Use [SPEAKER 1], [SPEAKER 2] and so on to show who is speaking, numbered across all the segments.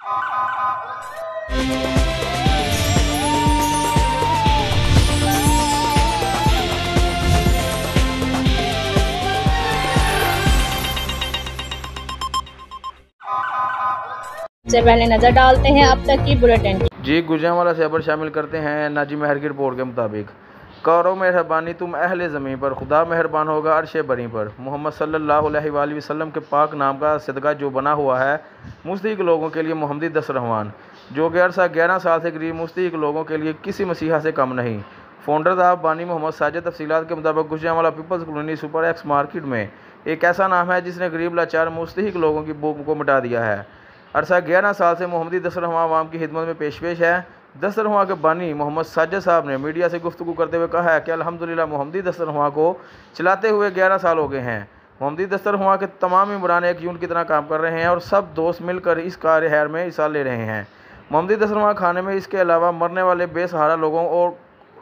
[SPEAKER 1] से पहले नजर डालते हैं अब तक की बुलेटिन।
[SPEAKER 2] जी गुजरांवाला से खबर शामिल करते हैं। नाजी महर की रिपोर्ट के मुताबिक करो मेहरबानी तुम अहले ज़मीन पर, खुदा मेहरबान होगा अर्श बरी पर। मोहम्मद सल्लल्लाहु अलैहि वसल्लम के पाक नाम का सदका जो बना हुआ है मुस्तहिक लोगों के लिए मोहम्मदी दस्तरख्वान, जो कि अरसा 11 साल से करीब मुस्तहिक लोगों के लिए किसी मसीहा से कम नहीं। फाउंडर साहब बानी मोहम्मद साजिद तफसीलात के मुताबिक Gujranwala people's colony super X market में एक ऐसा नाम है जिसने गरीब लाचार मुस्तहिक लोगों की भूख को मिटा दिया है। अरसा 11 साल से मोहम्मदी दस्तरख्वां आवाम की खिदमत में पेश है। दस्तरख्वां के बानी मोहम्मद साजिद साहब ने मीडिया से गुफ्तगू करते हुए कहा है कि अल्हम्दुलिल्लाह मोहम्मदी दस्तरख्वां को चलाते हुए 11 साल हो गए हैं। मोहम्मदी दस्तरख्वां के तमाम मेंबरान एक यूनिट की तरह काम कर रहे हैं और सब दोस्त मिलकर इस कार्य हैर में हिस्सा ले रहे हैं। मोहम्मदी दस्तरख्वां खाने में इसके अलावा मरने वाले बेसहारा लोगों और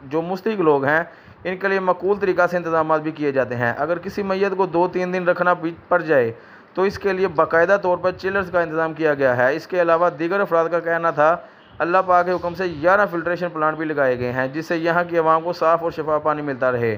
[SPEAKER 2] जो मुस्तहिक लोग हैं इनके लिए मकबूल तरीक़ा से इंतजाम भी किए जाते हैं। अगर किसी मैयत को 2-3 दिन रखना पड़ जाए तो इसके लिए बाकायदा तौर पर चिलर्स का इंतज़ाम किया गया है। इसके अलावा दीगर अफराद का कहना था अल्लाह पाक के हुक्म से 11 फिल्ट्रेशन प्लांट भी लगाए गए हैं जिससे यहाँ की आवाम को साफ़ और शफा पानी मिलता रहे।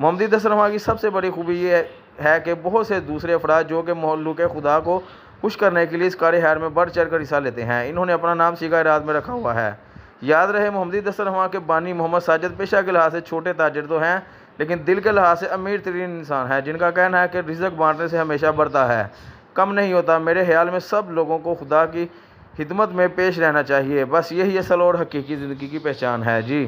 [SPEAKER 2] मोहम्मदी दस्तरख्वां की सबसे बड़ी खूबी ये है कि बहुत से दूसरे अफराद जो कि महलूक खुदा को खुश करने के लिए इस कार्य हैर में बढ़ चढ़ कर हिस्सा लेते हैं, इन्होंने अपना नाम सीगा इराद में रखा हुआ है। याद रहे मोहम्मदी दस्तरख्वां के बानी मोहम्मद साजिद पेशा के लिहाज से छोटे ताजिर तो हैं लेकिन दिल के लिहाज से अमीर तरीन इंसान है, जिनका कहना है कि रिज़्क बांटने से हमेशा बढ़ता है, कम नहीं होता। मेरे ख्याल में सब लोगों को खुदा की खिदमत में पेश रहना चाहिए, बस यही असल और हकीकी ज़िंदगी की पहचान है। जी।